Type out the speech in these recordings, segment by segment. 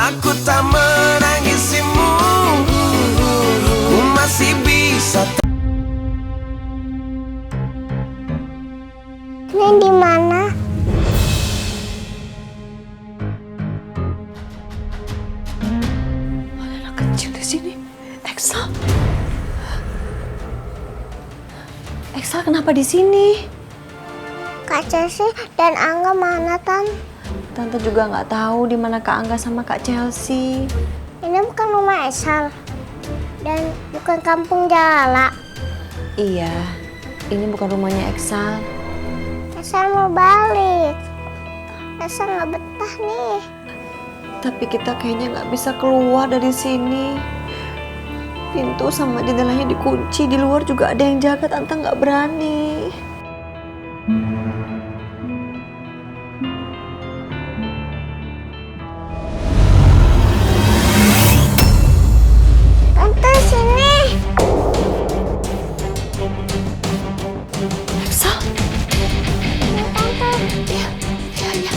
Aku tak menangisimu, ku masih bisa. Ini di mana? Ada anak kecil di sini. Eksa. Eksa kenapa di sini? Kak Chelsea dan Angga mana, Tan? Tante juga nggak tahu di mana Kak Angga sama Kak Chelsea. Ini bukan rumah Esal dan bukan kampung Jalala. Iya, ini bukan rumahnya Eksa. Esal mau balik. Esal nggak betah nih. Tapi kita kayaknya nggak bisa keluar dari sini. Pintu sama jendelanya dikunci, di luar juga ada yang jaga, Tante nggak berani. Tante sini. Eksa? Ini Tante. Iya, iya, iya.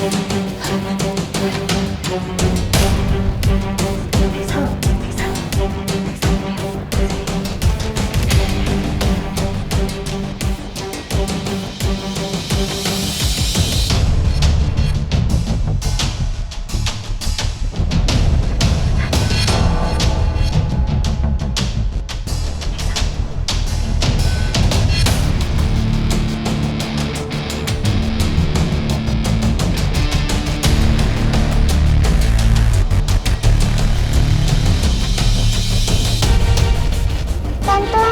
Tante.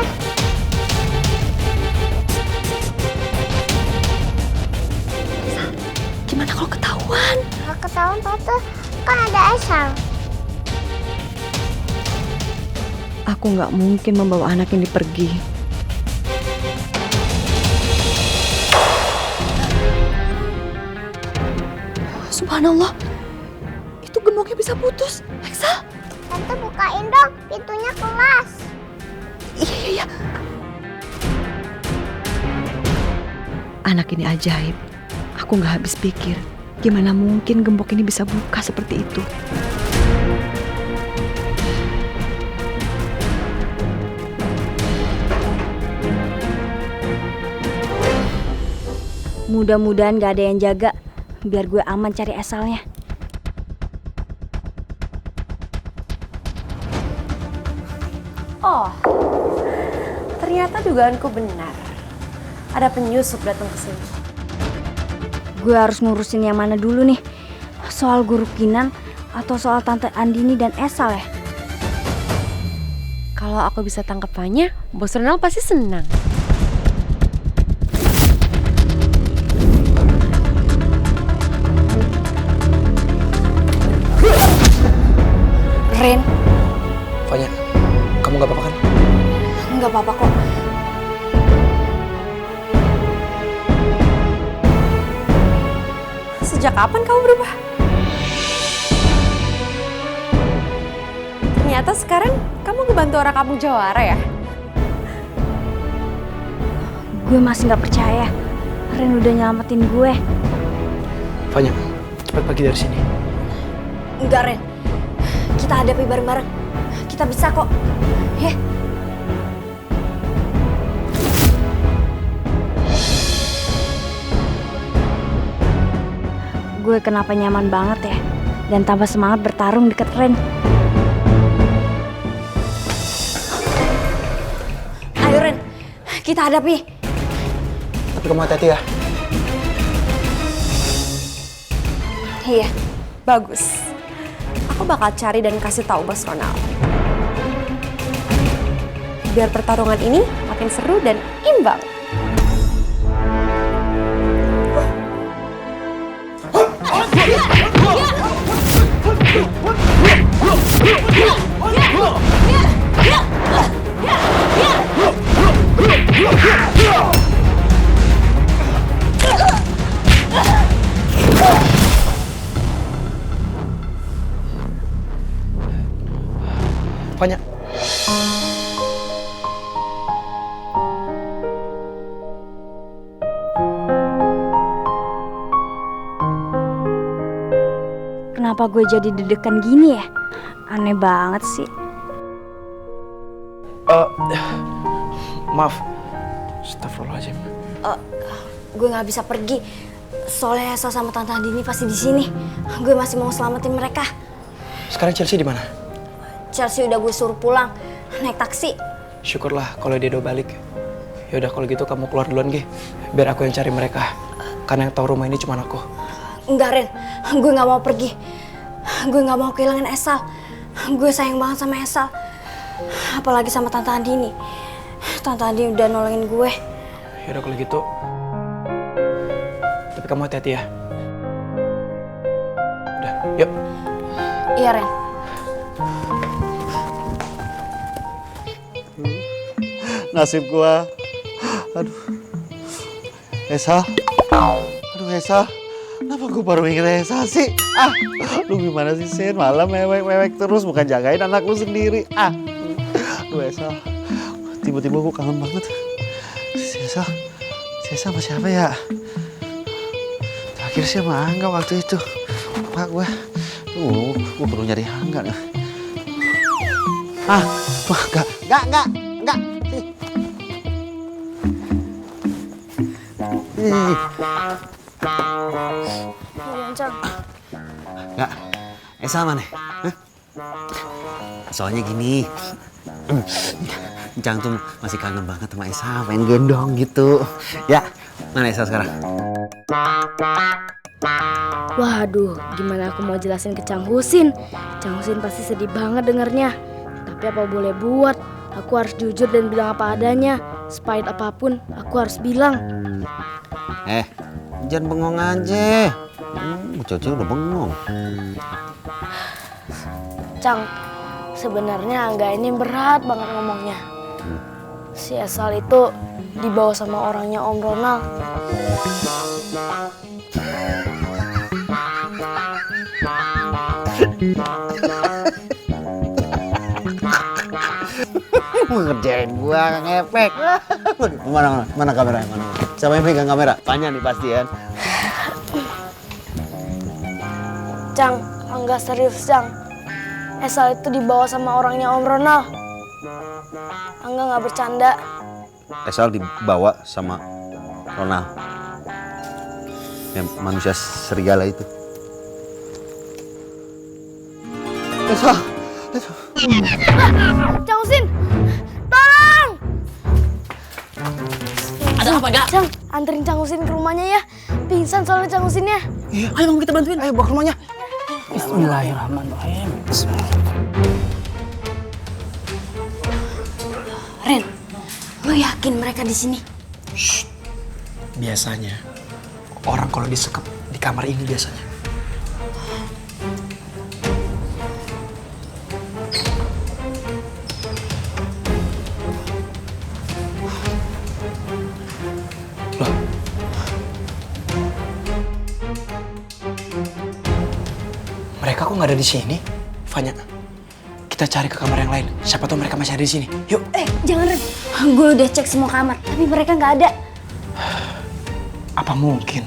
Gimana kalau ketahuan? Nggak ketahuan Tante. Kan ada Esal. Aku nggak mungkin membawa anak ini pergi. Subhanallah, itu gemboknya bisa putus. Eksa? Tante bukain dong pintunya kelas. Iya, iya, iya. Anak ini ajaib. Aku nggak habis pikir, gimana mungkin gembok ini bisa buka seperti itu. Mudah-mudahan gak ada yang jaga, biar gue aman cari asalnya. Oh, ternyata dugaanku benar. Ada penyusup datang ke sini. Gue harus ngurusin yang mana dulu nih? Soal Guru Kinan atau soal Tante Andini dan Esal ya? Kalau aku bisa tangkap Fanya, Bos Renal pasti senang. Ren, Fanya, kamu gak apa-apa kan? nggak apa-apa kok. Sejak kapan kamu berubah? Ternyata sekarang kamu ngebantu orang kampung Jawara ya? Gue masih nggak percaya. Ren udah nyelamatin gue. Fanya, cepat pergi dari sini. Enggak, Ren. Kita hadapi bareng-bareng. Kita bisa kok. Ya. Gue kenapa nyaman banget ya? Dan tambah semangat bertarung deket Ren. Ayo Ren, kita hadapi. Tapi kamu hati-hati ya. Iya, bagus. Aku bakal cari dan kasih tahu Bos Ronald. Biar pertarungan ini makin seru dan imbang. Fanya. kenapa gue jadi deg-degan gini ya? Aneh banget sih. Maaf. Astagfirullahaladzim. Gue nggak bisa pergi. Soalnya Esa sama Tante Andini pasti di sini. Gue masih mau selamatin mereka. Sekarang Chelsea di mana? Chelsea udah gue suruh pulang naik taksi. Syukurlah kalau dia udah balik. Ya udah kalau gitu kamu keluar duluan, Ge. Biar aku yang cari mereka. Karena yang tahu rumah ini cuma aku. Enggak, Ren. Gue nggak mau pergi. Gue nggak mau kehilangan Esal. Gue sayang banget sama Esal. Apalagi sama Tante Andini. Tante Andini udah nolongin gue. Ya udah kalau gitu. Tapi kamu hati-hati ya. Udah, yuk. Iya, Ren. Nasib gua. Aduh. Esa. Aduh Esa. Kenapa gua baru inget Esa sih? Lu gimana sih Sin? Malam mewek-mewek terus bukan jagain anak lu sendiri. Aduh Esa. Tiba-tiba gua kangen banget. Si Esa sama siapa ya? Terakhir sih sama Angga waktu itu. Lupa gua. Gua perlu nyari Angga nih. Wah, enggak. Enggak, Esa mana? Hah? Soalnya gini, Encang tuh masih kangen banget sama Esa, pengen gendong gitu. Ya, mana Esa sekarang? Waduh, gimana aku mau jelasin ke Cang Husin? Cang Husin pasti sedih banget dengernya. Tapi apa boleh buat, aku harus jujur dan bilang apa adanya. Sepahit apapun, aku harus bilang. Jangan bengong aja. Cocok udah bengong. Cang, sebenarnya Angga ini berat banget ngomongnya. Si Esal itu dibawa sama orangnya Om Ronald. Ngerjain gua ngepek. Mana kamera? Mana? Siapa yang pegang kamera? Tanya nih pasti kan. Cang, Angga serius Cang. Esal itu dibawa sama orangnya Om Ronald. Angga nggak bercanda. Esal dibawa sama Ronald. Yang manusia serigala itu. Esal. Cang Husin, tolong! Ada apa, Gak? Cang, anterin Cang Husin ke rumahnya ya. Pingsan soalnya Cang Husinnya. Iya, ayo kita bantuin. Ayo bawa ke rumahnya. Bismillahirrahmanirrahim. Ren, lo yakin mereka di sini? Biasanya orang kalau disekap di kamar ini biasanya. Loh. Mereka kok nggak ada di sini? Fanya, kita cari ke kamar yang lain. Siapa tahu mereka masih ada di sini. Yuk. Jangan, Ren. Gue udah cek semua kamar, tapi mereka nggak ada. Apa mungkin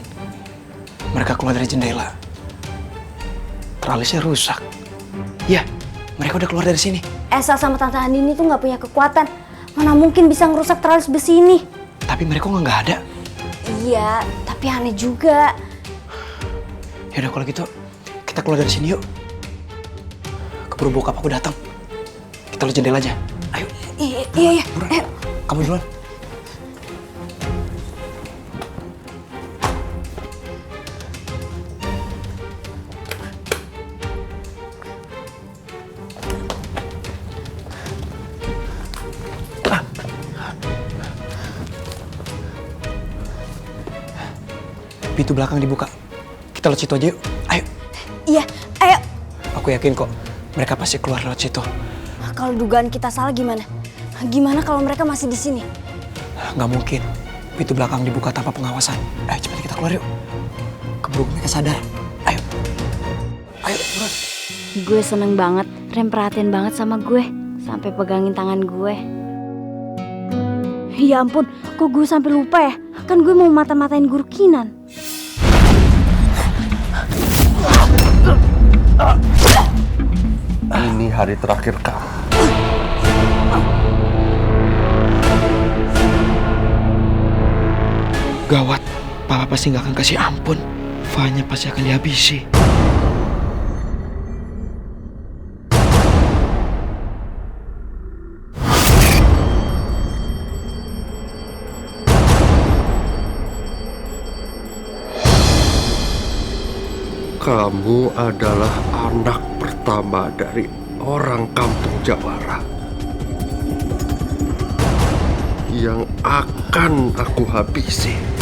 mereka keluar dari jendela? Tralisnya rusak. Ya, mereka udah keluar dari sini. Esa sama Tante Andini tuh nggak punya kekuatan. Mana mungkin bisa ngerusak tralis besi ini? Tapi mereka nggak ada. Iya, tapi aneh juga. Ya udah kalau gitu, kita keluar dari sini yuk. Keburu bokap aku datang. Kita lihat jendela aja. Ayo. Iya. Ayo. Kamu duluan. Pintu belakang dibuka. Kita lewat situ aja yuk. Ayo. Iya, ayo. Aku yakin kok mereka pasti keluar lewat situ. Kalau dugaan kita salah gimana? Gimana kalau mereka masih di sini? Nggak mungkin. Pintu belakang dibuka tanpa pengawasan. Ayo cepat kita keluar yuk. Keburu mereka sadar. Ayo. Ayo, buruan. Gue seneng banget. Rem perhatian banget sama gue. Sampai pegangin tangan gue. Ya ampun, kok gue sampai lupa ya? Kan gue mau mata-matain Guru Kinan. Ini hari terakhir kamu. Gawat, Papa pasti nggak akan kasih ampun. Fanya pasti akan dihabisi. Kamu adalah anak pertama dari orang kampung Jawara yang akan aku habisi.